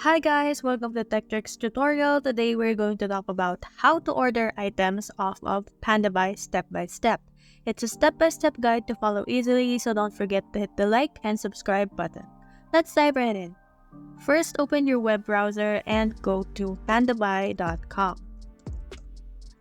Hi guys, welcome to Tech Tricks tutorial. Today we're going to talk about how to order items off of Pandabuy step by step. It's a step-by-step guide to follow easily, so don't forget to hit the like and subscribe button. Let's dive right in. First, open your web browser and go to pandabuy.com.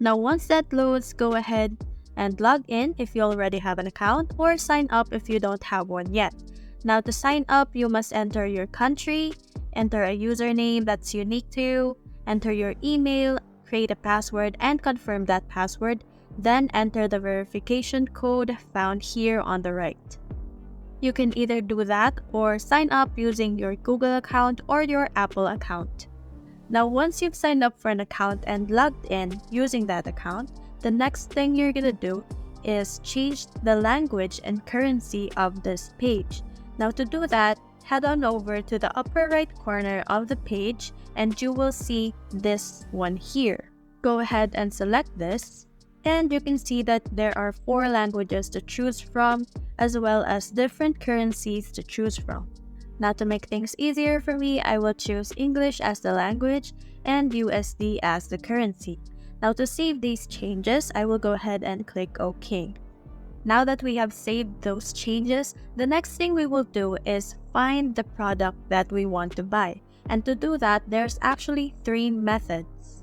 Now once that loads, go ahead and log in if you already have an account or sign up if you don't have one yet. Now to sign up, you must enter your country, enter a username that's unique to you, enter your email, create a password, and confirm that password. Then enter the verification code found here on the right. You can either do that or sign up using your Google account or your Apple account. Now once you've signed up for an account and logged in using that account, the next thing you're gonna do is change the language and currency of this page. Now to do that, head on over to the upper right corner of the page and you will see this one here. Go ahead and select this and you can see that there are 4 languages to choose from as well as different currencies to choose from. Now to make things easier for me, I will choose English as the language and USD as the currency. Now to save these changes, I will go ahead and click OK. Now that we have saved those changes, the next thing we will do is find the product that we want to buy. And to do that, there's actually 3 methods.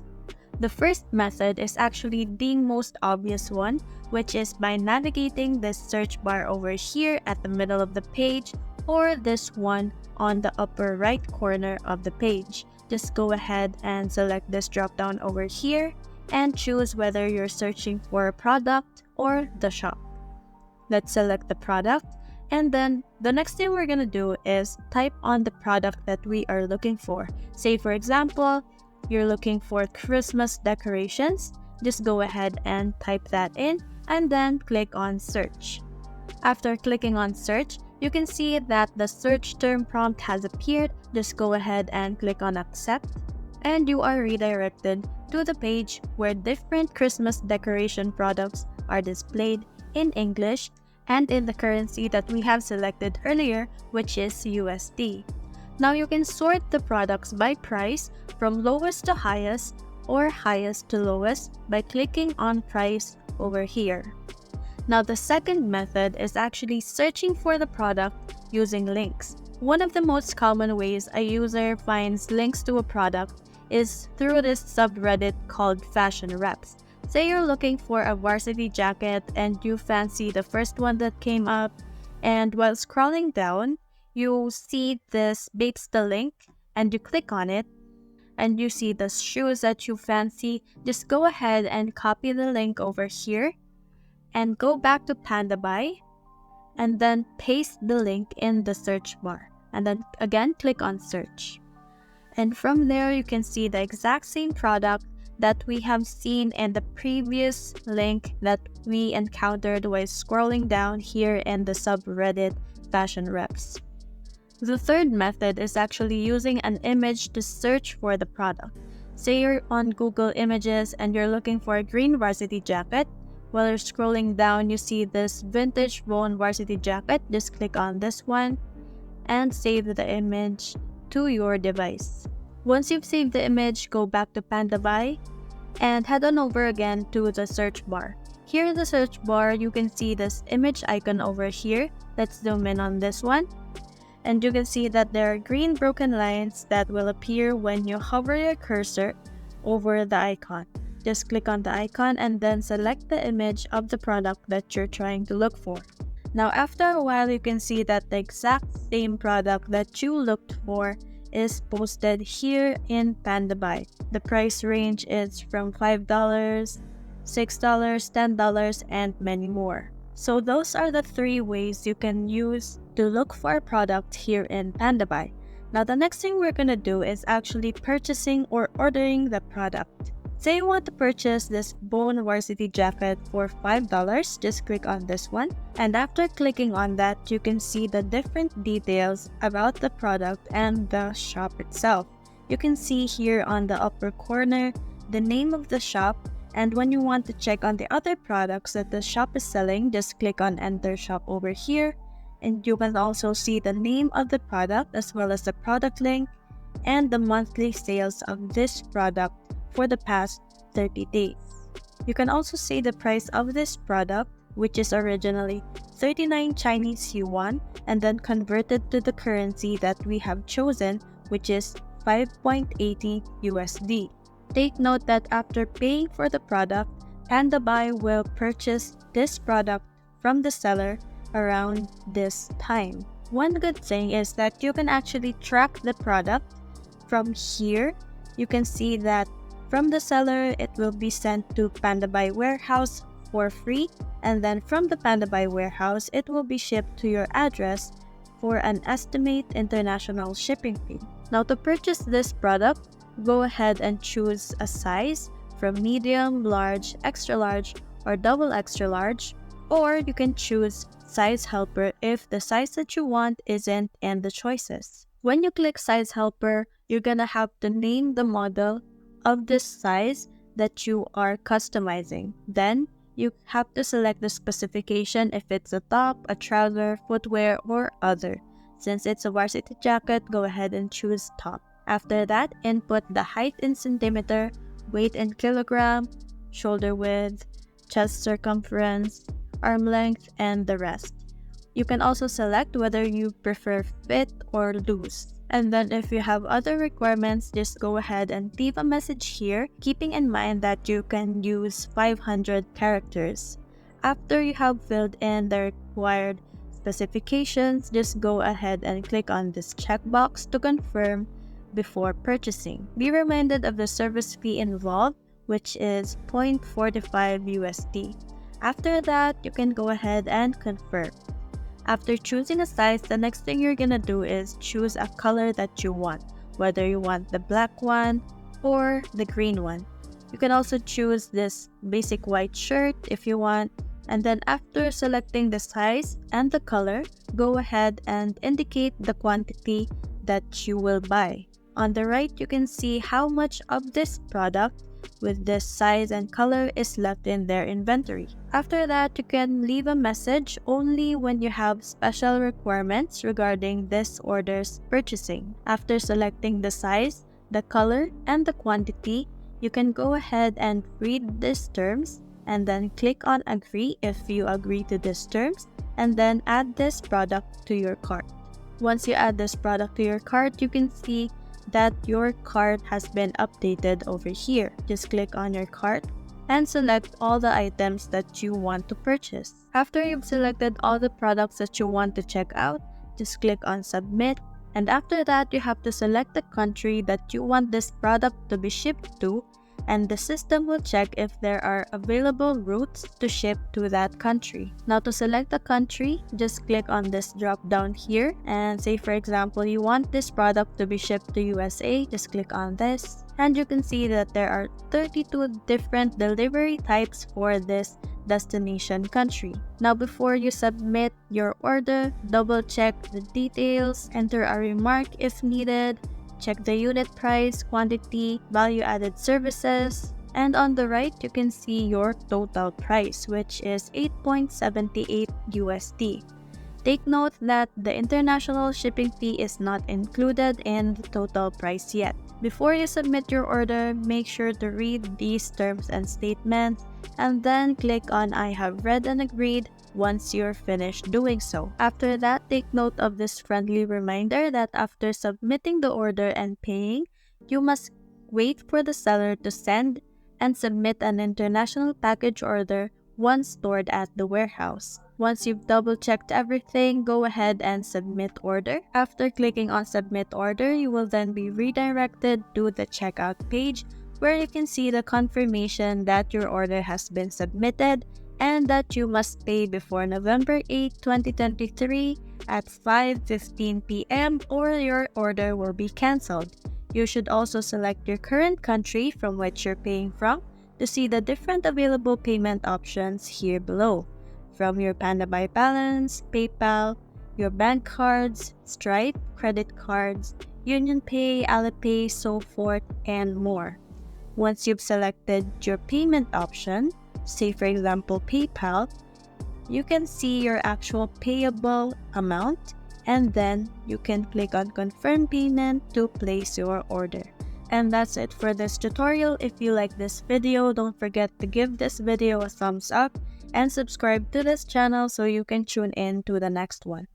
The first method is actually the most obvious one, which is by navigating this search bar over here at the middle of the page or this one on the upper right corner of the page. Just go ahead and select this drop down over here and choose whether you're searching for a product or the shop. Let's select the product, and then the next thing we're gonna do is type on the product that we are looking for. Say for example, you're looking for Christmas decorations. Just go ahead and type that in and then click on search. After clicking on search, you can see that the search term prompt has appeared. Just go ahead and click on accept and you are redirected to the page where different Christmas decoration products are displayed in English and in the currency that we have selected earlier, which is USD. Now you can sort the products by price from lowest to highest or highest to lowest by clicking on price over here. Now the second method is actually searching for the product using links. One of the most common ways a user finds links to a product is through this subreddit called Fashion Reps. Say you're looking for a varsity jacket and you fancy the first one that came up, and while scrolling down, you see this Babes the link and you click on it and you see the shoes that you fancy. Just go ahead and copy the link over here and go back to Pandabuy and then paste the link in the search bar and then again click on search. And from there you can see the exact same product that we have seen in the previous link that we encountered while scrolling down here in the subreddit Fashion Reps. The third method is actually using an image to search for the product. Say you're on Google Images and you're looking for a green varsity jacket. While you're scrolling down, you see this vintage worn varsity jacket. Just click on this one and save the image to your device. Once you've saved the image, go back to Pandabuy and head on over again to the search bar. Here in the search bar, you can see this image icon over here. Let's zoom in on this one. And you can see that there are green broken lines that will appear when you hover your cursor over the icon. Just click on the icon and then select the image of the product that you're trying to look for. Now after a while, you can see that the exact same product that you looked for is posted here in Pandabuy. The price range is from $5, $6, $10, and many more. So those are the 3 ways you can use to look for a product here in Pandabuy. Now the next thing we're gonna do is actually purchasing or ordering the product. Say you want to purchase this bone varsity jacket for $5, just click on this one. And after clicking on that, you can see the different details about the product and the shop itself. You can see here on the upper corner the name of the shop, and when you want to check on the other products that the shop is selling, just click on enter shop over here. And you can also see the name of the product as well as the product link and the monthly sales of this product for the past 30 days. You can also say the price of this product, which is originally 39 Chinese yuan, and then converted to the currency that we have chosen, which is 5.80 USD. Take note that after paying for the product, Pandabuy will purchase this product from the seller around this time. One good thing is that you can actually track the product from here. You can see that from the seller, it will be sent to Pandabuy warehouse for free, and then from the Pandabuy warehouse, it will be shipped to your address for an estimated international shipping fee. Now, to purchase this product, go ahead and choose a size from medium, large, extra large, or double extra large, or you can choose size helper if the size that you want isn't in the choices. When you click size helper, you're gonna have to name the model of this size that you are customizing. Then you have to select the specification if it's a top, a trouser, footwear, or other. Since it's a varsity jacket, go ahead and choose top. After that, input the height in centimeter, weight in kilogram, shoulder width, chest circumference, arm length, and the rest. You can also select whether you prefer fit or loose. And then if you have other requirements, just go ahead and leave a message here, keeping in mind that you can use 500 characters. After you have filled in the required specifications, just go ahead and click on this checkbox to confirm before purchasing. Be reminded of the service fee involved, which is 0.45 USD. After that, you can go ahead and confirm. After choosing a size, the next thing you're gonna do is choose a color that you want, whether you want the black one or the green one. You can also choose this basic white shirt if you want, and then after selecting the size and the color, go ahead and indicate the quantity that you will buy. On the right, you can see how much of this product with this size and color is left in their inventory. After that, you can leave a message only when you have special requirements regarding this order's purchasing. After selecting the size, the color, and the quantity, you can go ahead and read these terms and then click on agree if you agree to these terms, and then add this product to your cart. Once you add this product to your cart, you can see that your cart has been updated over here. Just click on your cart and select all the items that you want to purchase. After you've selected all the products that you want to check out, just click on submit, and after that you have to select the country that you want this product to be shipped to, and the system will check if there are available routes to ship to that country. Now, to select the country, just click on this drop down here, and say for example you want this product to be shipped to USA, just click on this, and you can see that there are 32 different delivery types for this destination country. Now, before you submit your order, double check the details, enter a remark if needed, check the unit price, quantity, value-added services, and on the right, you can see your total price, which is 8.78 USD. Take note that the international shipping fee is not included in the total price yet. Before you submit your order, make sure to read these terms and statements, and then click on I have read and agreed once you're finished doing so. After that, take note of this friendly reminder that after submitting the order and paying, you must wait for the seller to send and submit an international package order once stored at the warehouse. Once you've double-checked everything, go ahead and submit order. After clicking on submit order, you will then be redirected to the checkout page where you can see the confirmation that your order has been submitted and that you must pay before November 8, 2023 at 5:15 p.m. or your order will be cancelled. You should also select your current country from which you're paying from to see the different available payment options here below, from your Pandabuy balance, PayPal, your bank cards, Stripe, credit cards, UnionPay, Alipay, so forth, and more. Once you've selected your payment option, say for example PayPal, you can see your actual payable amount and then you can click on confirm payment to place your order. And that's it for this tutorial. If you like this video, don't forget to give this video a thumbs up and subscribe to this channel so you can tune in to the next one.